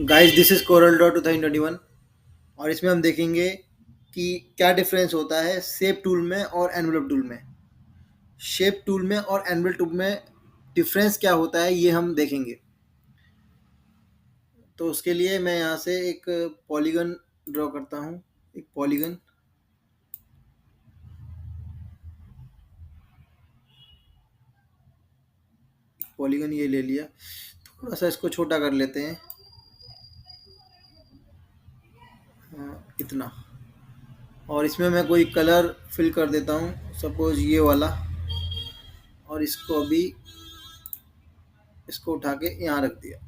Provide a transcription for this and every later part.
Guys this is Corel Draw 2021 और इसमें हम देखेंगे कि क्या डिफरेंस होता है शेप टूल में और एनवलप टूल में। शेप टूल में और एनवलप टूल में डिफरेंस क्या होता है ये हम देखेंगे। तो उसके लिए मैं यहाँ से एक पॉलीगन ड्रॉ करता हूँ। एक पॉलीगन ये ले लिया। थोड़ा सा इसको छोटा कर लेते हैं। इतना। और इसमें मैं कोई कलर फिल कर देता हूँ, सपोज ये वाला। और इसको अभी इसको उठा के यहाँ रख दिया।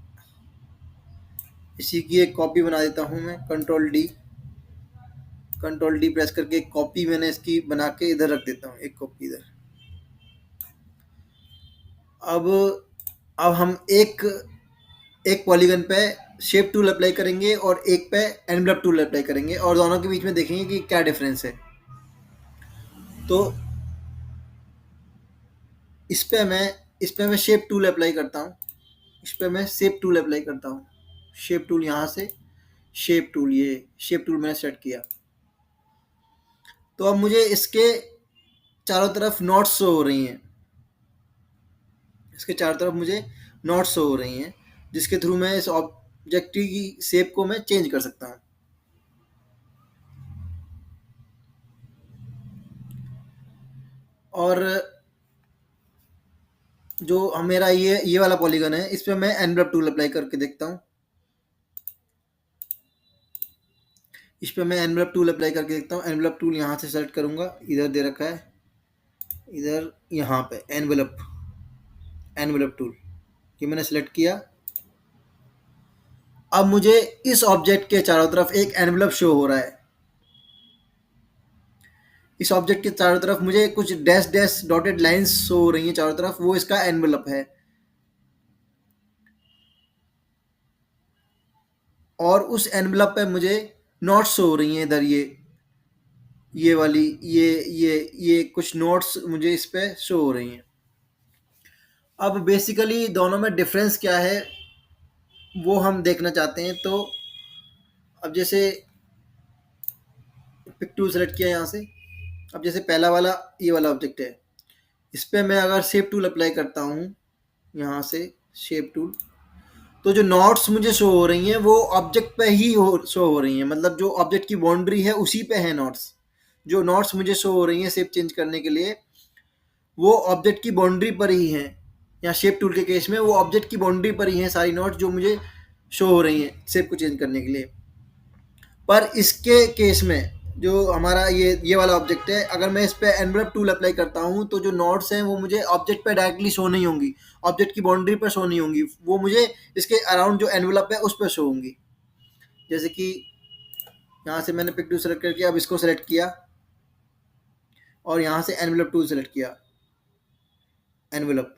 इसी की एक कॉपी बना देता हूँ मैं। कंट्रोल डी प्रेस करके एक कॉपी मैंने इसकी बना के इधर रख देता हूँ। एक कॉपी इधर। अब अब हम एक एक पॉलीगन पे शेप टूल अप्लाई करेंगे और एक पे एनवलप टूल अप्लाई करेंगे और दोनों के बीच में देखेंगे कि क्या डिफरेंस है। तो इस पे मैं शेप टूल अप्लाई करता हूँ। इस पे मैं शेप टूल अप्लाई करता हूँ। शेप टूल यहाँ से, शेप टूल, ये शेप टूल मैंने सेट किया। तो अब मुझे इसके चारों तरफ नॉट्स शो हो रही हैं। इसके चारों तरफ मुझे नॉट्स शो हो रही हैं, जिसके थ्रू मैं इस ऑब्जेक्ट की शेप को मैं चेंज कर सकता हूँ। और जो मेरा ये वाला पॉलीगन है, इस पे मैं एनवलप टूल अप्लाई करके देखता हूँ। इस पे मैं एनवलप टूल अप्लाई करके देखता हूँ। एनवलप टूल यहाँ से सेलेक्ट करूँगा, इधर दे रखा है, इधर यहाँ पे एनवलप टूल ये मैंने सेलेक्ट किया। अब मुझे इस ऑब्जेक्ट के चारों तरफ एक एनवलप शो हो रहा है। इस ऑब्जेक्ट के चारों तरफ मुझे कुछ dash dash dotted lines show हो रही हैं चारों तरफ, वो इसका एनवलप है। और उस एनवलप पे मुझे नोट्स शो हो रही हैं इधर, ये वाली ये कुछ नोट्स मुझे इस पे शो हो रही हैं। अब बेसिकली दोनों में डिफरेंस क्या है वो हम देखना चाहते हैं। तो अब जैसे पिक टूल सेलेक्ट किया यहाँ से। अब जैसे पहला वाला ये वाला ऑब्जेक्ट है, इस पे मैं अगर शेप टूल अप्लाई करता हूँ यहाँ से, शेप टूल, तो जो नॉट्स मुझे शो हो रही हैं वो ऑब्जेक्ट पे ही शो हो रही हैं। मतलब जो ऑब्जेक्ट की बाउंड्री है उसी पे है नॉट्स। जो नॉट्स मुझे शो हो रही हैं शेप चेंज करने के लिए, वो ऑब्जेक्ट की बाउंड्री पर ही हैं। या शेप टूल के केस में वो ऑब्जेक्ट की बाउंड्री पर ही हैं सारी नॉट्स जो मुझे शो हो रही हैं शेप को चेंज करने के लिए। पर इसके केस में जो हमारा ये वाला ऑब्जेक्ट है, अगर मैं इस पे एनवलप टूल अप्लाई करता हूँ तो जो नॉट्स हैं वो मुझे ऑब्जेक्ट पे डायरेक्टली शो नहीं होंगी, ऑब्जेक्ट की बाउंड्री पर शो नहीं होंगी, वो मुझे इसके अराउंड जो एनवलप है उस पर शो होंगी। जैसे कि यहाँ से मैंने पिक टूल सेलेक्ट करके अब इसको सेलेक्ट किया और यहाँ से एनवलप टूल सेलेक्ट किया, एनवलप।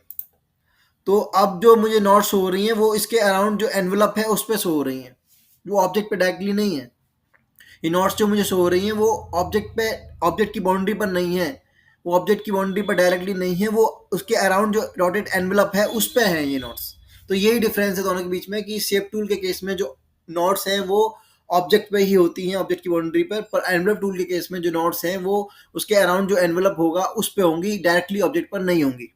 तो अब जो मुझे नॉट्स हो रही हैं वो इसके अराउंड जो एनवलप है उस पर शो हो रही हैं, वो ऑब्जेक्ट पे डायरेक्टली नहीं है। ये नॉट्स जो मुझे शो हो रही हैं वो ऑब्जेक्ट की बाउंड्री पर नहीं है, वो ऑब्जेक्ट की बाउंड्री पर डायरेक्टली नहीं है, वो उसके अराउंड जो डॉटेड एनवलप है उस पे है ये नॉट्स। तो यही डिफरेंस है दोनों के बीच में कि शेप टूल के केस में जो नॉट्स हैं वो ऑब्जेक्ट पे ही होती हैं, ऑब्जेक्ट की बाउंड्री पर एनवलप टूल के केस में जो नॉट्स हैं वो उसके अराउंड जो एनवलप होगा उस पे होंगी, डायरेक्टली ऑब्जेक्ट पर नहीं होंगी।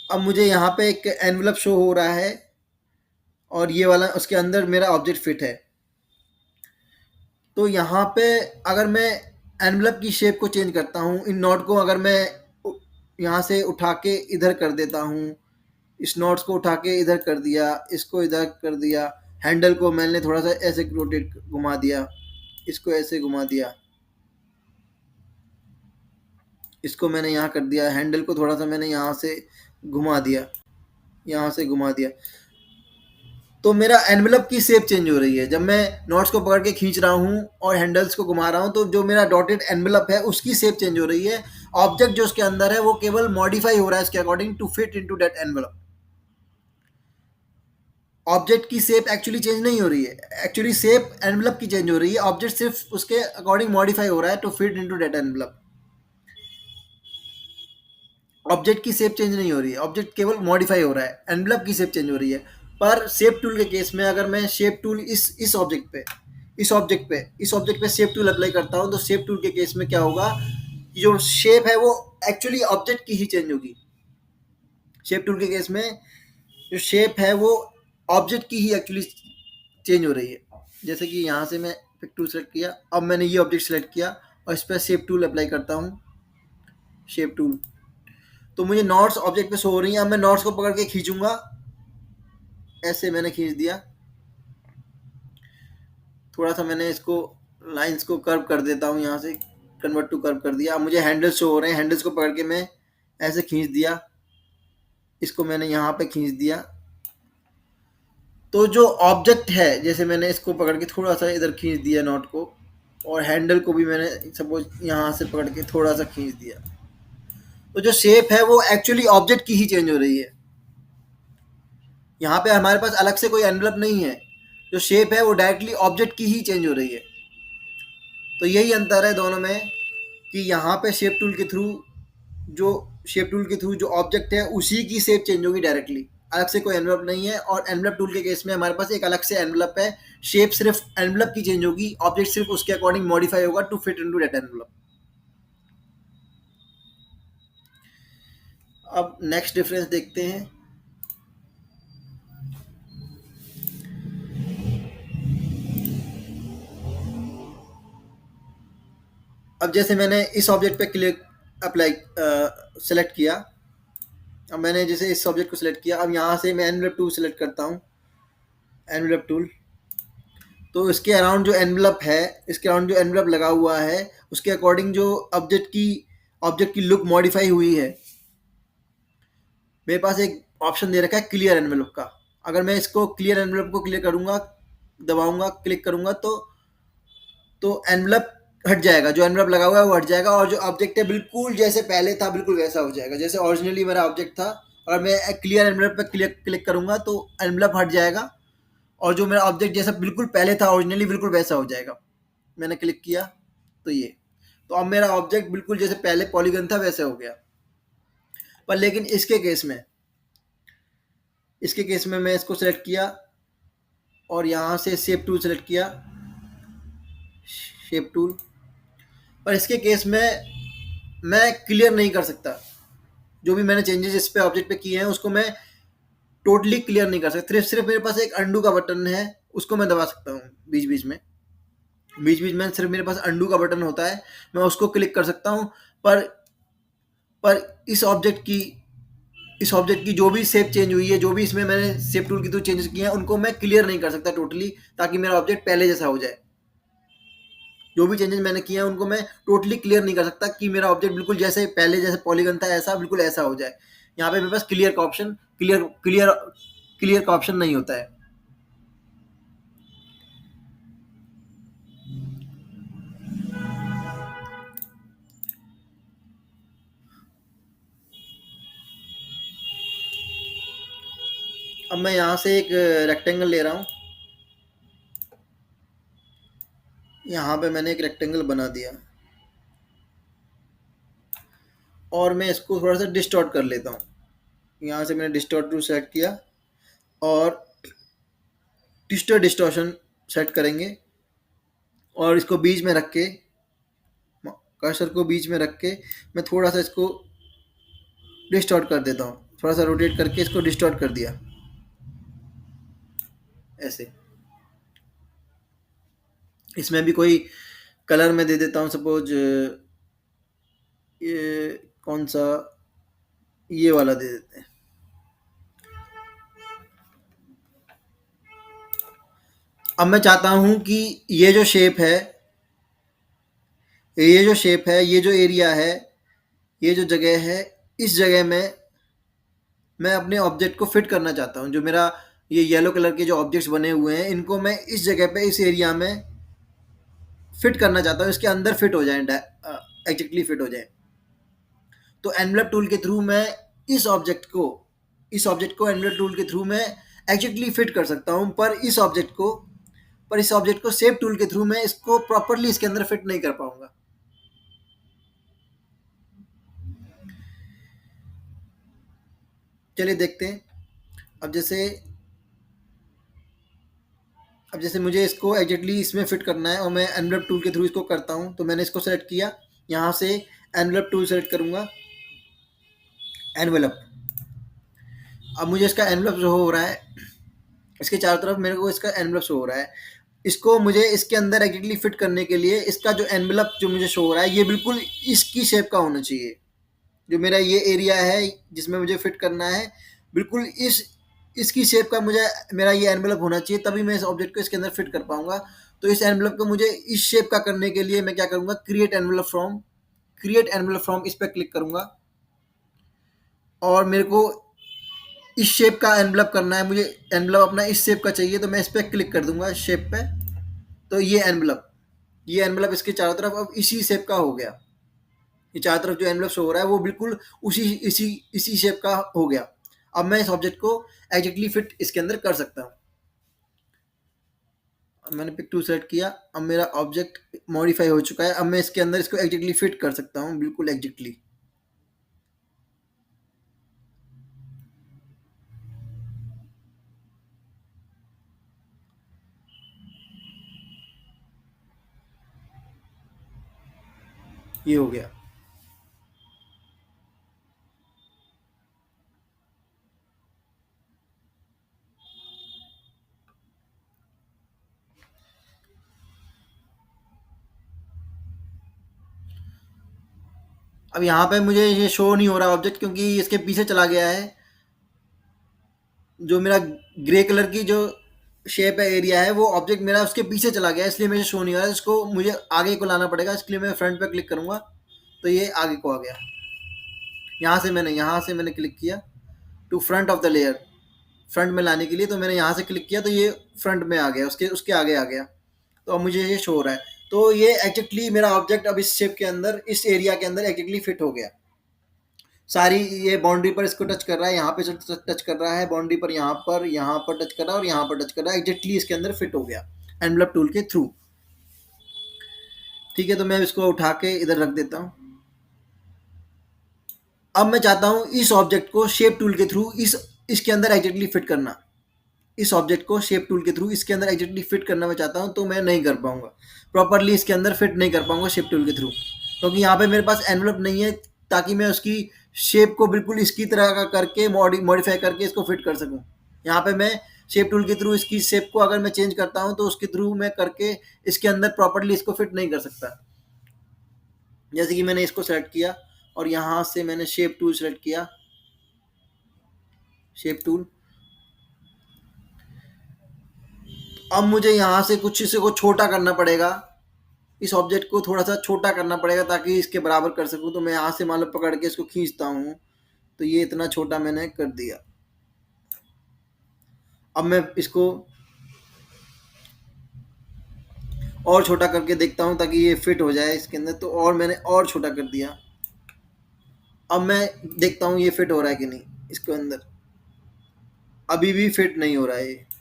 अब मुझे यहाँ पे एक एनवलप शो हो रहा है और ये वाला उसके अंदर मेरा ऑब्जेक्ट फिट है। तो यहाँ पे अगर मैं एनवलप की शेप को चेंज करता हूँ, इन नॉट को अगर मैं यहाँ से उठा के इधर कर देता हूँ, इस नॉट्स को उठा के इधर कर दिया, इसको इधर कर दिया, हैंडल को मैंने थोड़ा सा ऐसे रोटेट घुमा दिया, इसको ऐसे घुमा दिया, इसको मैंने यहाँ कर दिया, हैंडल को थोड़ा सा मैंने यहाँ से घुमा दिया, यहाँ से घुमा दिया, तो मेरा एनवलप की शेप चेंज हो रही है। जब मैं नॉट्स को पकड़ के खींच रहा हूँ और हैंडल्स को घुमा रहा हूँ तो जो मेरा डॉटेड एनवलप है उसकी शेप चेंज हो रही है। ऑब्जेक्ट जो उसके अंदर है वो केवल मॉडिफाई हो रहा है इसके according to fit into that envelope. Object की शेप एक्चुअली चेंज नहीं हो रही है, एक्चुअली शेप एनवलप की चेंज हो रही है, ऑब्जेक्ट सिर्फ उसके अकॉर्डिंग मॉडिफाई हो रहा है to fit into that envelope. Object की शेप चेंज नहीं हो रही है, ऑब्जेक्ट केवल मॉडिफाई हो रहा है, एनवलप की शेप चेंज हो रही है। पर शेप टूल के केस में अगर मैं शेप टूल इस ऑब्जेक्ट पे इस ऑब्जेक्ट पे शेप टूल अप्लाई करता हूँ, तो शेप टूल के केस में क्या होगा कि जो शेप है वो एक्चुअली ऑब्जेक्ट की ही चेंज होगी। शेप टूल के केस में जो शेप है वो ऑब्जेक्ट की ही एक्चुअली चेंज हो रही है। जैसे कि यहाँ से मैं पिक टूल सेलेक्ट किया, अब मैंने ये ऑब्जेक्ट सेलेक्ट किया और इस पर शेप टूल अप्लाई करता हूँ, शेप टूल। तो मुझे नॉट्स ऑब्जेक्ट पे शो हो रही हैं। अब मैं नॉट्स को पकड़ के खींचूंगा, ऐसे मैंने खींच दिया, थोड़ा सा मैंने इसको लाइंस को कर्व कर देता हूँ, यहाँ से कन्वर्ट टू कर्व कर दिया। अब मुझे हैंडल्स शो हो रहे हैं, हैंडल्स को पकड़ के मैं ऐसे खींच दिया, इसको मैंने यहाँ पे खींच दिया। तो जो ऑब्जेक्ट है, जैसे मैंने इसको पकड़ के थोड़ा सा इधर खींच दिया नॉट को, और हैंडल को भी मैंने सपोज यहाँ से पकड़ के थोड़ा सा खींच दिया, तो जो शेप है वो एक्चुअली ऑब्जेक्ट की ही चेंज हो रही है। यहाँ पे हमारे पास अलग से कोई एनवलप नहीं है, जो शेप है वो डायरेक्टली ऑब्जेक्ट की ही चेंज हो रही है। तो यही अंतर है दोनों में कि यहाँ पे जो शेप टूल के थ्रू जो ऑब्जेक्ट है उसी की शेप चेंज होगी डायरेक्टली, अलग से कोई एनवलप नहीं है। और एनवलप टूल के केस में हमारे पास एक अलग से एनवलप है, शेप सिर्फ एनवलप की चेंज होगी, ऑब्जेक्ट सिर्फ उसके अकॉर्डिंग मॉडिफाई होगा to fit into that envelope. अब नेक्स्ट डिफरेंस देखते हैं। अब जैसे मैंने इस ऑब्जेक्ट पे क्लिक अप्लाई सेलेक्ट किया, अब मैंने जैसे इस ऑब्जेक्ट को सिलेक्ट किया, अब यहाँ से मैं एनवलप टूल सेलेक्ट करता हूँ, एनवलप टूल। तो इसके अराउंड जो एनवलप है, इसके अराउंड जो एनवलप लगा हुआ है, उसके अकॉर्डिंग जो ऑब्जेक्ट की लुक मॉडिफाई हुई है। मेरे पास एक ऑप्शन दे रखा है क्लियर एनवलप का। अगर मैं इसको क्लियर एनवलप को क्लियर करूँगा, दबाऊंगा, क्लिक करूँगा, तो एनवलप हट जाएगा, जो एनवलप लगा हुआ है वो हट जाएगा, और जो ऑब्जेक्ट है बिल्कुल जैसे पहले था बिल्कुल वैसा हो जाएगा, जैसे ओरिजिनली मेरा ऑब्जेक्ट था। और मैं क्लियर एनवलप पे क्लिक करूँगा तो एनवलप हट जाएगा, और जो मेरा ऑब्जेक्ट जैसा बिल्कुल पहले था ओरिजिनली बिल्कुल वैसा हो जाएगा। मैंने क्लिक किया तो ये, तो अब मेरा ऑब्जेक्ट बिल्कुल जैसे पहले पॉलीगन था वैसे हो गया। पर लेकिन इसके केस में मैं इसको सेलेक्ट किया और यहाँ से शेप टूल सेलेक्ट किया, शेप टूल। पर इसके केस में मैं क्लियर नहीं कर सकता, जो भी मैंने चेंजेस इस पे ऑब्जेक्ट पे किए हैं उसको मैं टोटली क्लियर नहीं कर सकता। सिर्फ मेरे पास एक अंडू का बटन है, उसको मैं दबा सकता हूँ बीच बीच में सिर्फ मेरे पास अंडू का बटन होता है, मैं उसको क्लिक कर सकता हूँ। पर पर इस ऑब्जेक्ट की जो भी शेप चेंज हुई है, जो भी इसमें मैंने शेप टूल के थ्रू चेंजेस किए हैं, उनको मैं क्लियर नहीं कर सकता टोटली, ताकि मेरा ऑब्जेक्ट पहले जैसा हो जाए। जो भी चेंजेस मैंने किए हैं उनको मैं टोटली क्लियर नहीं कर सकता कि मेरा ऑब्जेक्ट बिल्कुल जैसे पहले जैसे पॉलीगन था ऐसा बिल्कुल ऐसा हो जाए। यहाँ पे मेरे पास क्लियर का ऑप्शन नहीं होता है। अब मैं यहाँ से एक रेक्टेंगल ले रहा हूँ, यहाँ पे मैंने एक रेक्टेंगल बना दिया और मैं इसको थोड़ा सा डिस्टॉर्ट कर लेता हूँ। यहाँ से मैंने डिस्टॉर्ट टू सेलेक्ट किया और डिस्टॉर्शन सेट करेंगे, और इसको बीच में रख के, कर्सर को बीच में रख के मैं थोड़ा सा इसको डिस्टॉर्ट कर देता हूँ, थोड़ा सा रोटेट करके इसको डिस्टॉर्ट कर दिया ऐसे। इसमें भी कोई कलर में दे देता हूँ, सपोज ये कौन सा, ये वाला दे देते हैं। अब मैं चाहता हूँ कि ये जो शेप है, ये जो एरिया है, ये जो जगह है, इस जगह में मैं अपने ऑब्जेक्ट को फिट करना चाहता हूँ। जो मेरा ये येलो कलर के जो ऑब्जेक्ट्स बने हुए हैं, इनको मैं इस जगह पे, इस एरिया में फिट करना चाहता हूँ, इसके अंदर फिट हो जाए, एग्जैक्टली फिट हो जाए। तो एनवलप टूल के थ्रू मैं इस ऑब्जेक्ट को एनवलप टूल के थ्रू मैं एग्जैक्टली फिट कर सकता हूँ, पर इस ऑब्जेक्ट को शेप टूल के थ्रू मैं इसको प्रॉपरली इसके अंदर फिट नहीं कर पाऊंगा। चलिए देखते हैं। अब जैसे अब जैसे मुझे इसको एग्जैक्टली इसमें फिट करना है और मैं एनवलप टूल के थ्रू इसको करता हूँ, तो मैंने इसको सेलेक्ट किया, यहाँ से एनवलप टूल सेलेक्ट करूँगा, एनवलप। अब मुझे इसका एनवलप जो हो रहा है, इसके चारों तरफ मेरे को इसका एनवलप शो हो रहा है। इसको मुझे इसके अंदर एग्जैक्टली फिट करने के लिए इसका जो एनवलप जो मुझे शो हो रहा है ये बिल्कुल इसकी शेप का होना चाहिए। जो मेरा ये एरिया है जिसमें मुझे फिट करना है, बिल्कुल इस इसकी शेप का मुझे मेरा ये एनवलप होना चाहिए, तभी मैं इस ऑब्जेक्ट को इसके अंदर फिट कर पाऊंगा। तो इस एनवलप को मुझे इस शेप का करने के लिए मैं क्या करूंगा, क्रिएट एनवलप फ्रॉम इस पर क्लिक करूंगा और मेरे को इस शेप का एनवलप करना है, मुझे एनवलप अपना इस शेप का चाहिए, तो मैं इस पर क्लिक कर दूंगा, इस शेप पे। तो ये एनवलप इसके चारों तरफ अब इसी शेप का हो गया। ये चारों तरफ जो एनवलप शो हो रहा है वो बिल्कुल उसी इसी इसी शेप का हो गया। अब मैं इस ऑब्जेक्ट को एग्जैक्टली फिट इसके अंदर कर सकता हूँ। अब मैंने पिक टू सेलेक्ट किया, अब मेरा ऑब्जेक्ट मॉडिफाई हो चुका है। अब मैं इसके अंदर इसको एग्जैक्टली फिट कर सकता हूँ, बिल्कुल एग्जैक्टली। ये हो गया। अब यहाँ पे मुझे ये शो नहीं हो रहा ऑब्जेक्ट, क्योंकि इसके पीछे चला गया है। जो मेरा ग्रे कलर की जो शेप है, एरिया है, वो ऑब्जेक्ट मेरा उसके पीछे चला गया है, इसलिए मुझे शो नहीं हो रहा है। इसको मुझे आगे को लाना पड़ेगा, इसके लिए मैं फ्रंट पे क्लिक करूँगा, तो ये आगे को आ गया। यहाँ से मैंने क्लिक किया to front of the layer, front में लाने के लिए, तो मैंने यहाँ से क्लिक किया तो ये फ्रंट में आ गया, उसके उसके आगे आ गया। तो अब मुझे ये शो हो रहा है। तो ये एग्जैक्टली मेरा ऑब्जेक्ट अब इस शेप के अंदर, इस एरिया के अंदर एग्जैक्टली फिट हो गया। सारी ये बाउंड्री पर इसको टच कर रहा है, यहाँ पे टच कर रहा है बाउंड्री पर, यहाँ पर टच कर रहा है और यहाँ पर टच कर रहा है, एग्जैक्टली इसके अंदर फिट हो गया एनवलप टूल के थ्रू। ठीक है, तो मैं इसको उठा के इधर रख देता हूँ। अब मैं चाहता हूँ इस ऑब्जेक्ट को शेप टूल के थ्रू इसके अंदर एग्जैक्टली फिट करना। इस ऑब्जेक्ट को शेप टूल के थ्रू इसके अंदर एग्जैक्टली फिट करना मैं चाहता हूँ, तो मैं नहीं कर पाऊंगा प्रॉपरली, इसके अंदर फिट नहीं कर पाऊंगा शेप टूल के थ्रू, क्योंकि यहाँ पे मेरे पास एनवलप नहीं है ताकि मैं उसकी शेप को बिल्कुल इसकी तरह का करके मॉडिफाई करके इसको फिट कर सकूँ। यहाँ पे मैं शेप टूल के थ्रू इसकी शेप को अगर मैं चेंज करता हूँ तो उसके थ्रू मैं करके इसके अंदर प्रॉपरली इसको फिट नहीं कर सकता। जैसे कि मैंने इसको सेलेक्ट किया और यहाँ से मैंने शेप टूल सेलेक्ट किया, शेप टूल। अब मुझे यहाँ से कुछ इसे को छोटा करना पड़ेगा, इस ऑब्जेक्ट को थोड़ा सा छोटा करना पड़ेगा ताकि इसके बराबर कर सकूँ। तो मैं यहाँ से मान लो पकड़ के इसको खींचता हूँ, तो ये इतना छोटा मैंने कर दिया। अब मैं इसको और छोटा करके देखता हूँ ताकि ये फिट हो जाए इसके अंदर, तो और मैंने और छोटा कर दिया। अब मैं देखता हूँ ये फिट हो रहा है कि नहीं इसके अंदर। अभी भी फिट नहीं हो रहा है,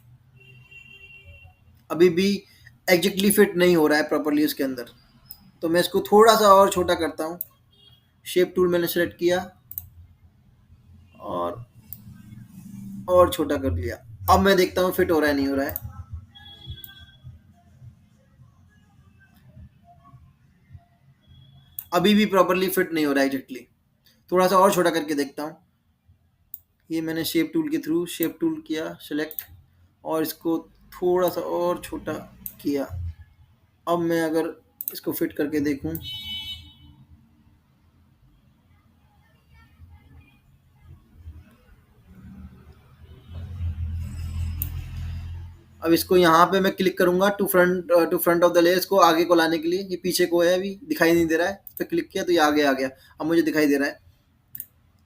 अभी भी एग्जैक्टली फिट नहीं हो रहा है प्रॉपरली इसके अंदर। तो मैं इसको थोड़ा सा और छोटा करता हूँ, शेप टूल मैंने सेलेक्ट किया और छोटा कर लिया। अब मैं देखता हूँ फिट हो रहा है नहीं हो रहा है। अभी भी प्रॉपरली फिट नहीं हो रहा है एग्जैक्टली। थोड़ा सा और छोटा करके देखता हूँ। ये मैंने शेप टूल के थ्रू शेप टूल किया सेलेक्ट और इसको थोड़ा सा और छोटा किया। अब मैं अगर इसको फिट करके देखूं, अब इसको यहाँ पे मैं क्लिक करूंगा to front of the layer, इसको आगे को लाने के लिए। ये पीछे को है, अभी दिखाई नहीं दे रहा है, इस पर क्लिक किया तो ये आगे आ गया, अब मुझे दिखाई दे रहा है।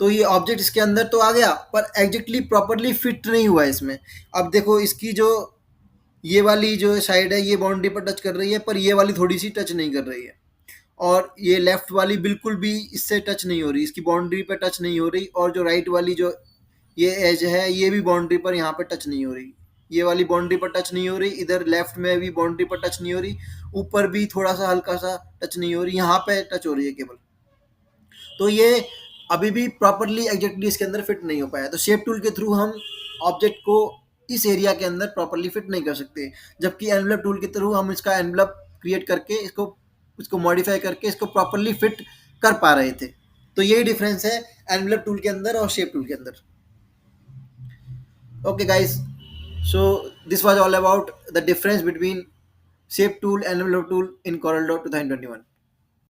तो ये ऑब्जेक्ट इसके अंदर तो आ गया, पर एग्जैक्टली प्रॉपरली फिट नहीं हुआ है इसमें। अब देखो इसकी जो ये वाली जो साइड है ये बाउंड्री पर टच कर रही है, पर ये वाली थोड़ी सी टच नहीं कर रही है, और ये लेफ्ट वाली बिल्कुल भी इससे टच नहीं हो रही, इसकी बाउंड्री पर टच नहीं हो रही। और जो राइट वाली जो ये एज है ये भी बाउंड्री पर यहाँ पर टच नहीं हो रही, ये वाली बाउंड्री पर टच नहीं हो रही, इधर लेफ्ट में भी बाउंड्री पर टच नहीं हो रही, ऊपर भी थोड़ा सा हल्का सा टच नहीं हो रही, यहाँ पे टच हो रही है केवल। तो ये अभी भी प्रॉपरली एग्जैक्टली इसके अंदर फिट नहीं हो पाया। तो शेप टूल के थ्रू हम ऑब्जेक्ट को इस एरिया के अंदर प्रॉपरली फिट नहीं कर सकते, जबकि एनवलप टूल के थ्रू हम इसका एनवलप क्रिएट करके इसको मॉडिफाई करके इसको प्रॉपरली फिट कर पा रहे थे। तो यही डिफरेंस है एनवलप टूल के अंदर और शेप टूल के अंदर। Okay, guys. So this was all about the difference between shape tool and envelope tool in Corel Draw 2021.